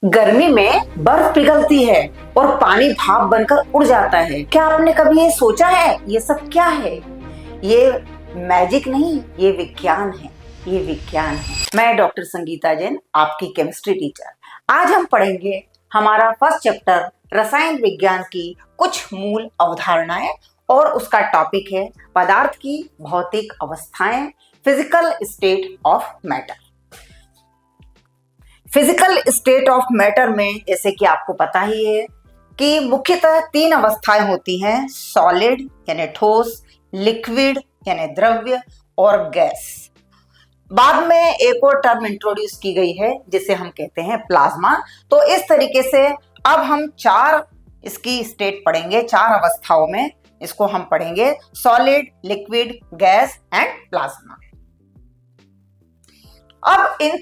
गर्मी में बर्फ पिघलती है और पानी भाप बनकर उड़ जाता है। क्या आपने कभी ये सोचा है ये सब क्या है? ये मैजिक नहीं, ये विज्ञान है। ये विज्ञान है। मैं डॉक्टर संगीता जैन, आपकी केमिस्ट्री टीचर। आज हम पढ़ेंगे हमारा फर्स्ट चैप्टर रसायन विज्ञान की कुछ मूल अवधारणाएं और उसका टॉपिक है पदार्थ की भौतिक अवस्थाएं, physical state of matter. Physical state of matter में जैसे कि आपको पता ही है कि मुख्यतः तीन अवस्थाएं होती हैं, सॉलिड यानी ठोस, लिक्विड यानी द्रव्य और गैस। बाद में एक और टर्म इंट्रोड्यूस की गई है जिसे हम कहते हैं प्लाज्मा। तो इस तरीके से अब हम चार इसकी स्टेट पढ़ेंगे, चार अवस्थाओं में इसको हम पढ़ेंगे, solid, liquid, gas and plasma. अब इन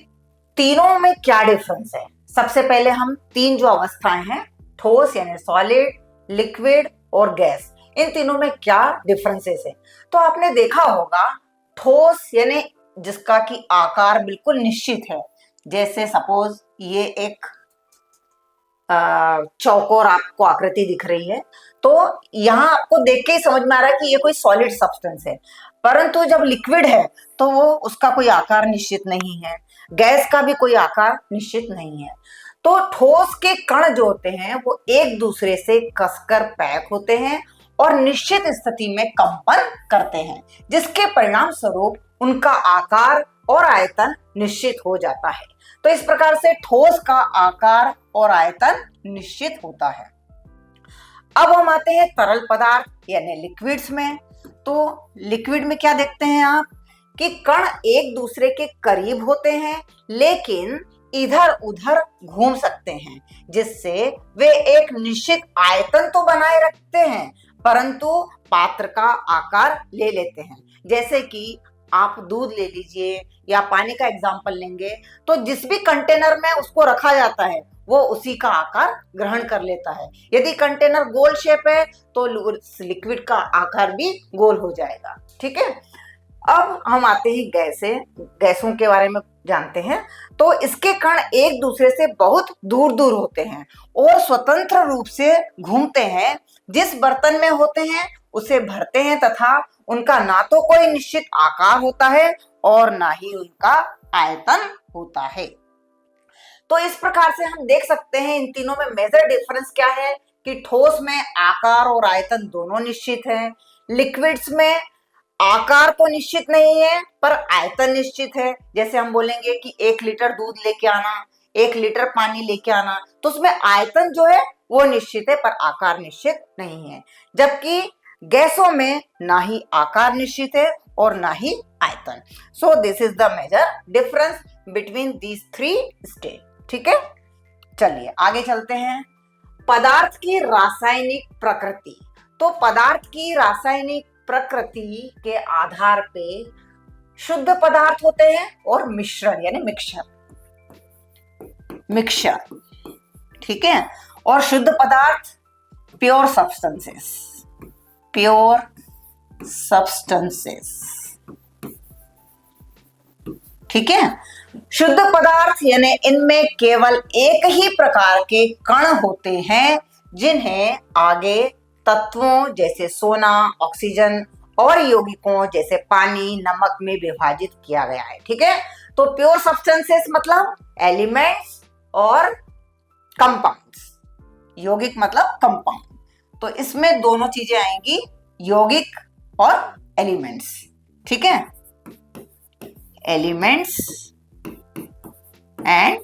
तीनों में क्या डिफरेंस है? सबसे पहले हम तीन जो अवस्थाएं हैं, ठोस यानी सॉलिड, लिक्विड और गैस, इन तीनों में क्या डिफरेंसेस है? तो आपने देखा होगा ठोस यानी जिसका कि आकार बिल्कुल निश्चित है, जैसे सपोज ये एक चौकोर आपको आकृति दिख रही है, तो यहाँ आपको देख के ही समझ में आ रहा है कि ये कोई सॉलिड सब्सटेंस है। परंतु जब लिक्विड है तो वो उसका कोई आकार निश्चित नहीं है, गैस का भी कोई आकार निश्चित नहीं है। तो ठोस के कण जो होते हैं वो एक दूसरे से कसकर पैक होते हैं और निश्चित स्थिति में कंपन करते हैं, जिसके परिणाम स्वरूप उनका आकार और आयतन निश्चित हो जाता है। तो इस प्रकार से ठोस का आकार और आयतन निश्चित होता है। अब हम आते हैं तरल पदार्थ यानी लिक्विड्स में। तो लिक्विड में क्या देखते हैं आप कि कण एक दूसरे के करीब होते हैं लेकिन इधर उधर घूम सकते हैं, जिससे वे एक निश्चित आयतन तो बनाए रखते हैं परंतु पात्र का आकार ले लेते हैं। जैसे कि आप दूध ले लीजिए या पानी का एग्जाम्पल लेंगे, तो जिस भी कंटेनर में उसको रखा जाता है वो उसी का आकार ग्रहण कर लेता है। यदि कंटेनर गोल शेप है तो लिक्विड का आकार भी गोल हो जाएगा। ठीक है। अब हम आते हैं गैसों के बारे में जानते हैं। तो इसके कण एक दूसरे से बहुत दूर दूर होते हैं और स्वतंत्र रूप से घूमते हैं। जिस बर्तन में होते हैं उसे भरते हैं तथा उनका ना तो कोई निश्चित आकार होता है और ना ही उनका आयतन होता है। तो इस प्रकार से हम देख सकते हैं इन तीनों में मेजर डिफरेंस क्या है कि ठोस में आकार और आयतन दोनों निश्चित है, लिक्विड्स में आकार तो निश्चित नहीं है पर आयतन निश्चित है। जैसे हम बोलेंगे कि 1 लीटर दूध लेके आना, 1 लीटर पानी लेके आना, तो उसमें आयतन जो है वो निश्चित है पर आकार निश्चित नहीं है। जबकि गैसों में ना ही आकार निश्चित है और ना ही आयतन। So this is the major difference between these three state. ठीक है, चलिए आगे चलते हैं। पदार्थ की रासायनिक प्रकृति। तो पदार्थ की रासायनिक प्रकृति के आधार पे शुद्ध पदार्थ होते हैं और मिश्रण यानी मिक्सचर। ठीक है। और शुद्ध पदार्थ प्योर सब्सटेंसेस। ठीक है। शुद्ध पदार्थ यानी इनमें केवल एक ही प्रकार के कण होते हैं जिन्हें आगे तत्वों जैसे सोना, ऑक्सीजन और यौगिकों जैसे पानी, नमक में विभाजित किया गया है। ठीक है। तो प्योर सब्सटेंसेस मतलब एलिमेंट्स और कंपाउंड्स। यौगिक मतलब कंपाउंड। तो इसमें दोनों चीजें आएंगी, यौगिक और एलिमेंट्स। ठीक है, एलिमेंट्स एंड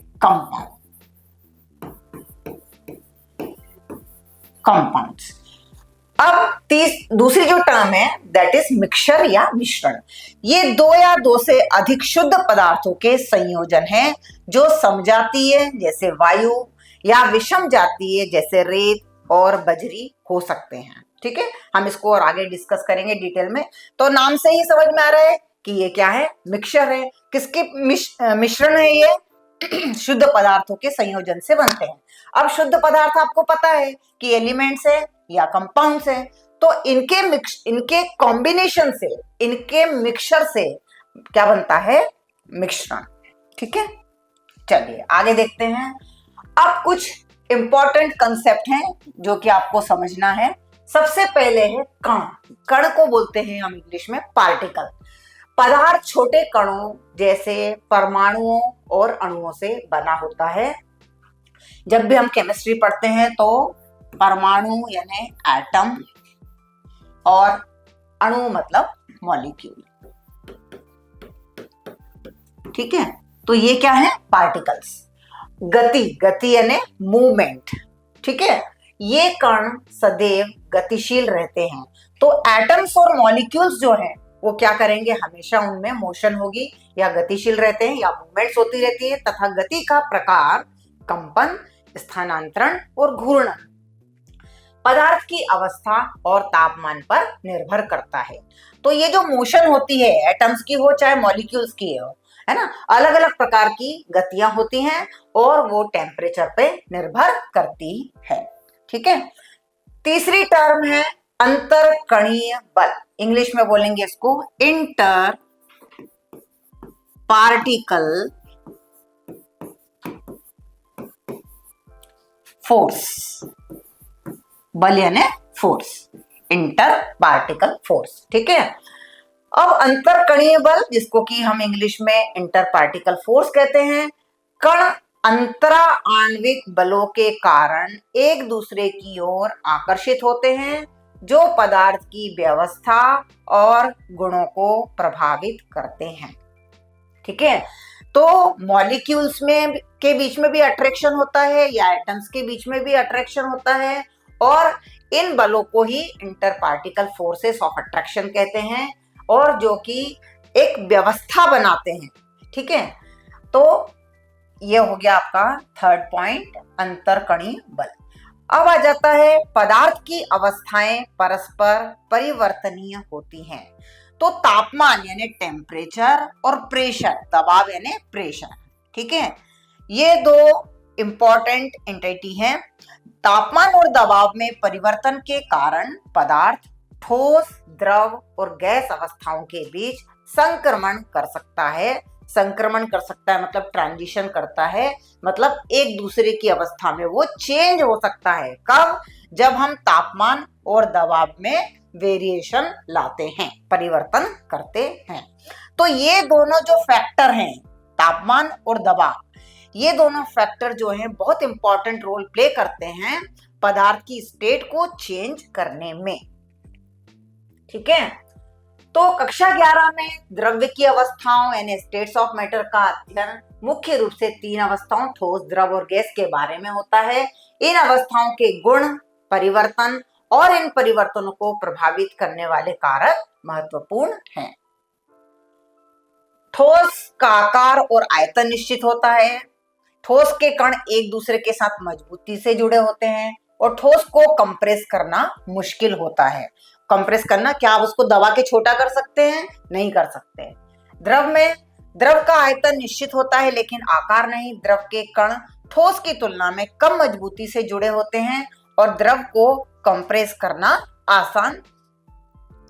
कंपाउंड्स। अब दूसरी जो टर्म है दैट इज मिक्सचर या मिश्रण। ये दो या दो से अधिक शुद्ध पदार्थों के संयोजन है जो समजातीय जैसे वायु या विषम जातीय जैसे रेत और बजरी हो सकते हैं। ठीक है, हम इसको और आगे डिस्कस करेंगे डिटेल में। तो नाम से ही समझ में आ रहा है कि ये क्या है, मिक्सचर है। किसके मिश्रण है ये? शुद्ध पदार्थों के संयोजन से बनते हैं। अब शुद्ध पदार्थ आपको पता है कि एलिमेंट्स है या कंपाउंड्स है, तो इनके कॉम्बिनेशन से, इनके मिक्सचर से क्या बनता है? मिश्रण। ठीक है, चलिए आगे देखते हैं। अब कुछ इंपॉर्टेंट कंसेप्ट हैं जो कि आपको समझना है। सबसे पहले है कण। कण को बोलते हैं हम इंग्लिश में पार्टिकल। पदार्थ छोटे कणों जैसे परमाणुओं और अणुओं से बना होता है। जब भी हम केमिस्ट्री पढ़ते हैं तो परमाणु यानी एटम और अणु मतलब मॉलिक्यूल, ठीक है। तो ये क्या है? पार्टिकल्स। गति, गति यानी मूवमेंट, ठीक है। ये कण सदैव गतिशील रहते हैं। तो एटम्स और मॉलिक्यूल्स जो है वो क्या करेंगे? हमेशा उनमें मोशन होगी, या गतिशील रहते हैं या मूवमेंट्स होती रहती है, तथा गति का प्रकार कंपन, स्थानांतरण और घूर्णन पदार्थ की अवस्था और तापमान पर निर्भर करता है। तो ये जो मोशन होती है, एटम्स की हो चाहे मॉलिक्यूल्स की हो, है ना, अलग अलग प्रकार की गतियां होती हैं और वो टेम्परेचर पे निर्भर करती है, ठीक है। तीसरी टर्म है अंतरकणीय बल। इंग्लिश में बोलेंगे इसको इंटर पार्टिकल फोर्स। बल यानी फोर्स, इंटर पार्टिकल फोर्स, ठीक है। अब अंतरकणीय बल, जिसको कि हम इंग्लिश में इंटर पार्टिकल फोर्स कहते हैं, कण अंतरा आणविक बलों के कारण एक दूसरे की ओर आकर्षित होते हैं, जो पदार्थ की व्यवस्था और गुणों को प्रभावित करते हैं, ठीक है। तो मॉलिक्यूल्स में के बीच में भी अट्रैक्शन होता है, या एटम्स के बीच में भी अट्रैक्शन होता है, और इन बलों को ही inter particle forces of attraction कहते हैं, और जो कि एक व्यवस्था बनाते हैं, ठीक है। तो ये हो गया आपका थर्ड पॉइंट, अंतरकणीय बल। अब आ जाता है पदार्थ की अवस्थाएं परस्पर परिवर्तनीय होती हैं। तो तापमान यानी टेम्परेचर और प्रेशर, दबाव यानी प्रेशर, ठीक है। ये दो इंपॉर्टेंट एंटिटी हैं। तापमान और दबाव में परिवर्तन के कारण पदार्थ ठोस, द्रव और गैस अवस्थाओं के बीच संक्रमण कर सकता है। संक्रमण कर सकता है मतलब ट्रांजिशन करता है, मतलब एक दूसरे की अवस्था में वो चेंज हो सकता है। कब? जब हम तापमान और दबाव में वेरिएशन लाते हैं, परिवर्तन करते हैं। तो ये दोनों जो फैक्टर हैं, तापमान और दबाव, ये दोनों फैक्टर जो हैं बहुत इंपॉर्टेंट रोल प्ले करते हैं पदार्थ की स्टेट को चेंज करने में, ठीक है। तो कक्षा 11 में द्रव्य की अवस्थाओं यानी स्टेट्स ऑफ मैटर का अध्ययन मुख्य रूप से 3 अवस्थाओं, ठोस, द्रव और गैस के बारे में होता है। इन अवस्थाओं के गुण, परिवर्तन और इन परिवर्तनों को प्रभावित करने वाले कारक महत्वपूर्ण हैं। ठोस का आकार और आयतन निश्चित होता है। ठोस के कण एक दूसरे के साथ मजबूती से जुड़े होते हैं, और ठोस को कंप्रेस करना मुश्किल होता है। कंप्रेस करना क्या आप उसको दबा के छोटा कर सकते हैं? नहीं कर सकते। द्रव में द्रव का आयतन निश्चित होता है लेकिन आकार नहीं। द्रव के कण ठोस की तुलना में कम मजबूती से जुड़े होते हैं और द्रव को कंप्रेस करना आसान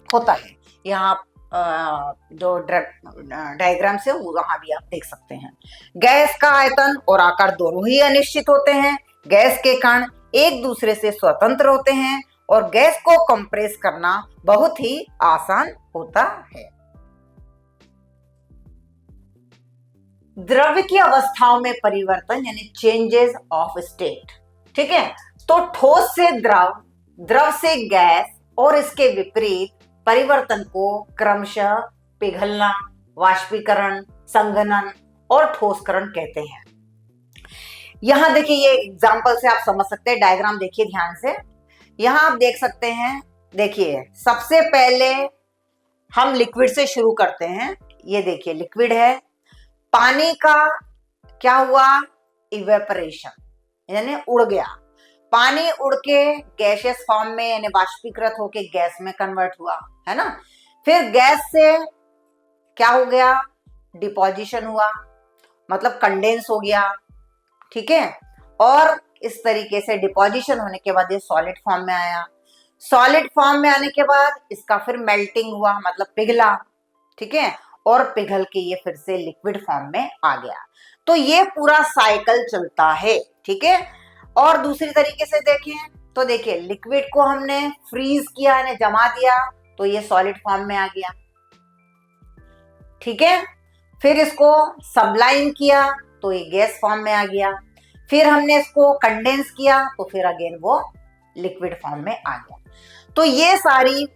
होता है। यहाँ जो डायग्राम से वहां भी आप देख सकते हैं। गैस का आयतन और आकार दोनों ही अनिश्चित होते हैं। गैस के कण एक दूसरे से स्वतंत्र होते हैं और गैस को कंप्रेस करना बहुत ही आसान होता है। द्रव्य की अवस्थाओं में परिवर्तन यानी चेंजेस ऑफ स्टेट, ठीक है। तो ठोस से द्रव, द्रव से गैस और इसके विपरीत परिवर्तन को क्रमशः पिघलना, वाष्पीकरण, संघनन और ठोसकरण कहते हैं। यहां देखिए, ये एग्जांपल से आप समझ सकते हैं। डायग्राम देखिए ध्यान से। यहां आप देख सकते हैं, देखिए सबसे पहले हम लिक्विड से शुरू करते हैं। ये देखिए लिक्विड है, पानी का क्या हुआ? इवेपोरेशन यानी उड़ गया। पानी उड़ के गैसियस फॉर्म में यानी वाष्पीकृत होके गैस में कन्वर्ट हुआ, है ना। फिर गैस से क्या हो गया? डिपोजिशन हुआ, मतलब कंडेंस हो गया, ठीक है। और इस तरीके से डिपोजिशन होने के बाद ये सॉलिड फॉर्म में आया। सॉलिड फॉर्म में आने के बाद इसका फिर मेल्टिंग हुआ, मतलब पिघला, ठीक है। और पिघल के ये फिर से लिक्विड फॉर्म में आ गया। तो ये पूरा साइकिल चलता है, ठीक है। और दूसरी तरीके से देखें तो देखिए, लिक्विड को हमने फ्रीज किया, यानी जमा दिया, तो ये सॉलिड फॉर्म में आ गया, ठीक है। फिर इसको सबलाइन किया तो ये गैस फॉर्म में आ गया। फिर हमने इसको कंडेंस किया तो फिर अगेन वो लिक्विड फॉर्म में आ गया। तो ये सारी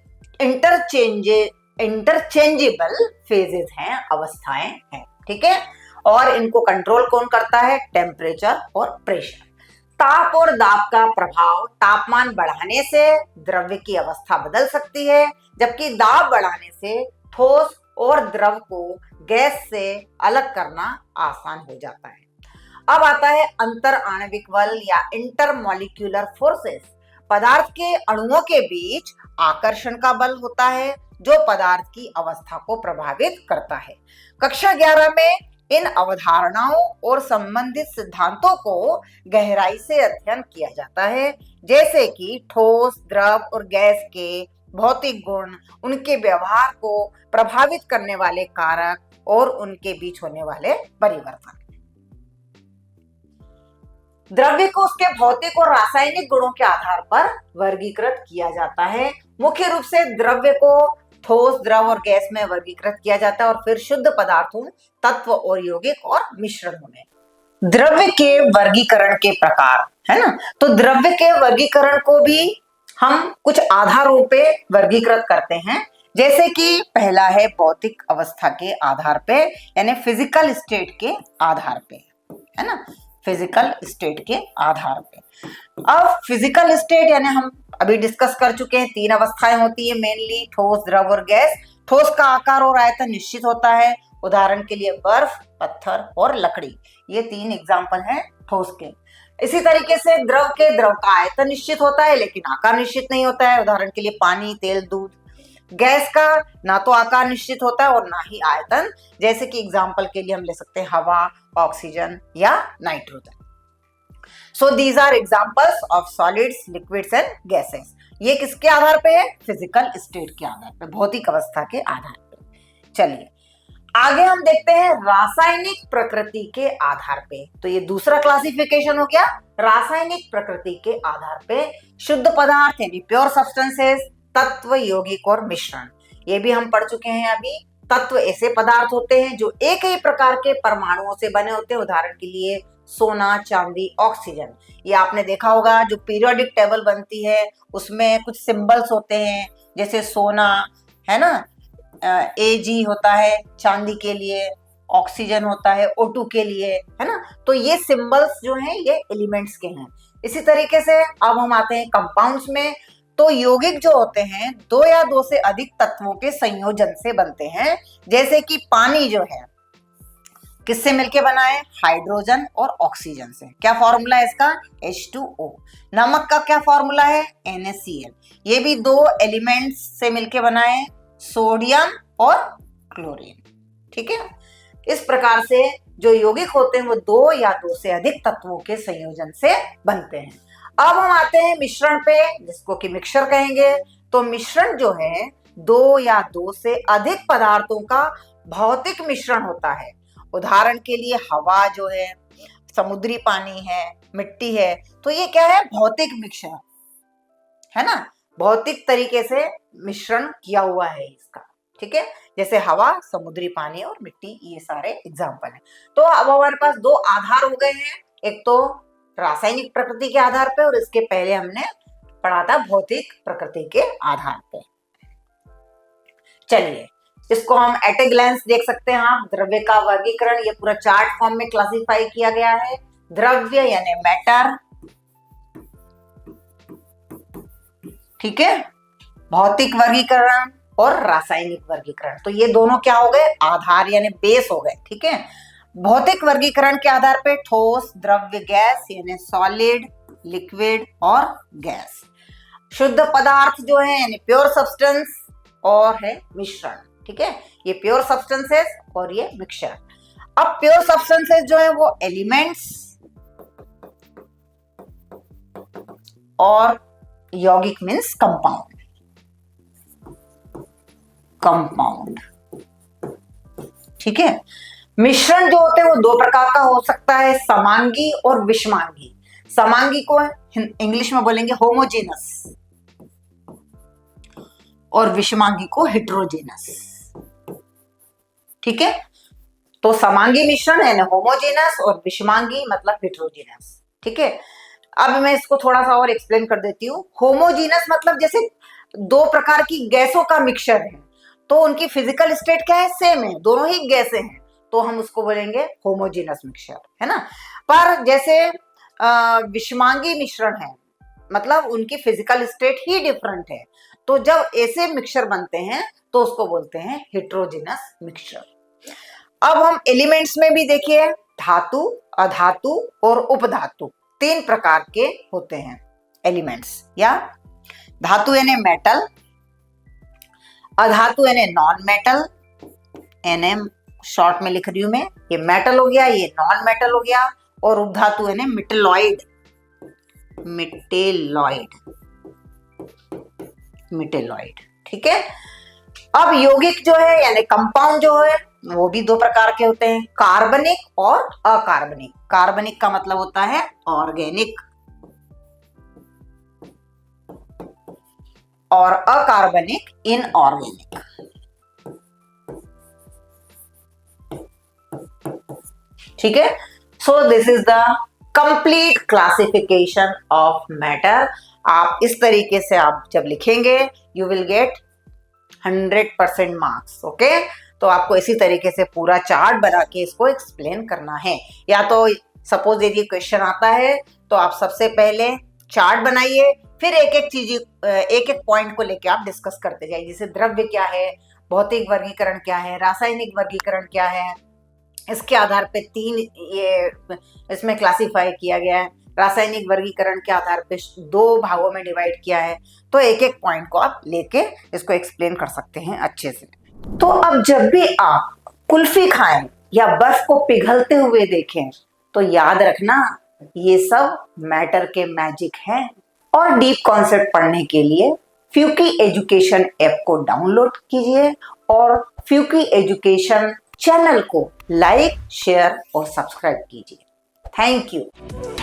इंटरचेंजेबल फेजेस हैं, अवस्थाएं हैं, ठीक है। और इनको कंट्रोल कौन करता है? टेम्परेचर और प्रेशर। ताप और दाब का प्रभाव, तापमान बढ़ाने से द्रव्य की अवस्था बदल सकती है, जबकि दाब बढ़ाने से ठोस और द्रव को गैस से अलग करना आसान हो जाता है। अब आता है अंतर आणविक बल या इंटरमॉलिक्यूलर फोर्सेस। पदार्थ के अणुओं के बीच आकर्षण का बल होता है जो पदार्थ की अवस्था को प्रभावित करता है। कक्षा 11 में इन अवधारणाओं और संबंधित सिद्धांतों को गहराई से अध्ययन किया जाता है, जैसे कि ठोस, द्रव और गैस के भौतिक गुण, उनके व्यवहार को प्रभावित करने वाले कारक और उनके बीच होने वाले परिवर्तन। द्रव्य को उसके भौतिक और रासायनिक गुणों के आधार पर वर्गीकृत किया जाता है। मुख्य रूप से द्रव्य को ठोस, द्रव और गैस में वर्गीकृत किया जाता है और फिर शुद्ध पदार्थों, तत्व और यौगिक और मिश्रणों में। द्रव्य के वर्गीकरण के प्रकार, है ना। तो द्रव्य के वर्गीकरण को भी हम कुछ आधारों पे वर्गीकृत करते हैं, जैसे कि पहला है भौतिक अवस्था के आधार पे, यानी फिजिकल स्टेट के आधार पे, है ना, फिजिकल स्टेट के आधार पे। अब फिजिकल स्टेट यानी हम अभी डिस्कस कर चुके हैं, 3 अवस्थाएं होती है मेनली, ठोस, द्रव और गैस। ठोस का आकार और आयतन निश्चित होता है, उदाहरण के लिए बर्फ, पत्थर और लकड़ी, ये 3 एग्जाम्पल हैं ठोस के। इसी तरीके से द्रव का आयतन निश्चित होता है लेकिन आकार निश्चित नहीं होता है, उदाहरण के लिए पानी, तेल, दूध। गैस का ना तो आकार निश्चित होता है और ना ही आयतन, जैसे कि एग्जाम्पल के लिए हम ले सकते हैं हवा, ऑक्सीजन या nitrogen. So these are examples of solids, liquids and gases. ये किसके आधार पे है? फिजिकल स्टेट के आधार पे, भौतिक अवस्था के आधार पे। चलिए आगे हम देखते हैं रासायनिक प्रकृति के आधार पे। तो ये दूसरा क्लासिफिकेशन हो गया, रासायनिक प्रकृति के आधार पे शुद्ध पदार्थ यानी प्योर सब्सटेंसेस, तत्व, यौगिक और मिश्रण, ये भी हम पढ़ चुके हैं अभी। तत्व ऐसे पदार्थ होते हैं जो एक ही प्रकार के परमाणुओं से बने होते हैं, उदाहरण के लिए सोना, चांदी, ऑक्सीजन। ये आपने देखा होगा, जो पीरियोडिक टेबल बनती है उसमें कुछ सिंबल्स होते हैं, जैसे सोना है ना, Ag होता है चांदी के लिए, ऑक्सीजन होता है O2 के लिए, है ना। तो ये सिंबल्स जो हैं ये एलिमेंट्स के हैं। इसी तरीके से अब हम आते हैं कंपाउंड्स में। तो यौगिक जो होते हैं 2 या 2 से अधिक तत्वों के संयोजन से बनते हैं, जैसे कि पानी जो है किससे मिलके बना है? हाइड्रोजन और ऑक्सीजन से। क्या फॉर्मूला है इसका? H2O। नमक का क्या फॉर्मूला है? NaCl। ये भी 2 एलिमेंट्स से मिलके बना है, सोडियम और क्लोरीन, ठीक है। इस प्रकार से जो यौगिक होते हैं वो 2 या 2 से अधिक तत्वों के संयोजन से बनते हैं। अब हम आते हैं मिश्रण पे, जिसको कि मिक्सचर कहेंगे। तो मिश्रण जो है 2 या 2 से अधिक पदार्थों का भौतिक मिश्रण होता है, उदाहरण के लिए हवा जो है, समुद्री पानी है, मिट्टी है। तो ये क्या है? भौतिक मिश्रण है ना, भौतिक तरीके से मिश्रण किया हुआ है इसका, ठीक है। जैसे हवा, समुद्री पानी और मिट्टी, ये सारे एग्जाम्पल हैं। तो अब हमारे पास 2 आधार हो गए हैं, एक तो रासायनिक प्रकृति के आधार पे और इसके पहले हमने पढ़ा था भौतिक प्रकृति के आधार पे। चलिए इसको हम एट ए ग्लैंस देख सकते हैं आप। द्रव्य का वर्गीकरण ये पूरा चार्ट फॉर्म में क्लासिफाई किया गया है। द्रव्य यानी मैटर, ठीक है, भौतिक वर्गीकरण और रासायनिक वर्गीकरण। तो ये दोनों क्या हो गए? आधार यानी बेस हो गए, ठीक है। भौतिक वर्गीकरण के आधार पे ठोस, द्रव्य, गैस यानी सॉलिड, लिक्विड और गैस। शुद्ध पदार्थ जो है यानी प्योर सब्सटेंस और है मिश्रण, ठीक है। ये प्योर सब्सटेंसेस और ये मिक्सचर। अब प्योर सब्सटेंसेस जो है वो एलिमेंट्स और यौगिक मीन्स कंपाउंड। ठीक है। मिश्रण जो होते हैं वो दो प्रकार का हो सकता है, समांगी और विषमांगी। समांगी को इंग्लिश में बोलेंगे होमोजेनस और विषमांगी को हेट्रोजेनस। ठीक है, तो समांगी मिश्रण है ना होमोजेनस और विषमांगी मतलब हेट्रोजेनस। ठीक है, अब मैं इसको थोड़ा सा और एक्सप्लेन कर देती हूँ। होमोजेनस मतलब जैसे दो प्रकार की गैसों का मिक्सचर है, तो उनकी फिजिकल स्टेट क्या है, सेम है, दोनों ही गैसें हैं, तो हम उसको बोलेंगे होमोजेनस मिक्सचर, है ना। पर जैसे विषमांगी मिश्रण है, मतलब उनकी फिजिकल स्टेट ही डिफरेंट है, तो जब ऐसे मिक्सचर बनते हैं तो उसको बोलते हैं हेट्रोजेनस मिक्सचर। अब हम एलिमेंट्स में भी देखिए, धातु, अधातु और उपधातु तीन प्रकार के होते हैं एलिमेंट्स। या धातु यानी मेटल, अधातु यानी नॉन मेटल, एनएम शॉर्ट में लिख रही हूं मैं, ये मेटल हो गया, ये नॉन मेटल हो गया, और उपधातु यानी मेटेलॉइड, मेटेलॉइड, मेटेलॉइड। ठीक है, अब यौगिक जो है यानी कंपाउंड जो है वो भी दो प्रकार के होते हैं, कार्बनिक और अकार्बनिक। कार्बनिक का मतलब होता है ऑर्गेनिक, और अकार्बनिक इनऑर्गेनिक। ठीक है, सो this is the complete classification of matter. आप इस तरीके से आप जब लिखेंगे you will get 100% marks. Okay, तो आपको इसी तरीके से पूरा चार्ट बना के इसको एक्सप्लेन करना है। या तो सपोज यदि क्वेश्चन आता है तो आप सबसे पहले चार्ट बनाइए, फिर एक एक चीज, एक एक पॉइंट को लेके आप डिस्कस करते जाइए, जैसे द्रव्य क्या है, भौतिक वर्गीकरण क्या है, रासायनिक वर्गीकरण क्या है, इसके आधार पे तीन ये इसमें क्लासिफाई किया गया है, रासायनिक वर्गीकरण के आधार पे दो भागों में डिवाइड किया है। तो एक एक पॉइंट को आप लेके इसको एक्सप्लेन कर सकते हैं अच्छे से। तो अब जब भी आप कुल्फी खाएं या बर्फ को पिघलते हुए देखें तो याद रखना ये सब मैटर के मैजिक हैं। और डीप कॉन्सेप्ट पढ़ने के लिए फ्यूकी एजुकेशन ऐप को डाउनलोड कीजिए और फ्यूकी एजुकेशन चैनल को लाइक, शेयर और सब्सक्राइब कीजिए। Thank you.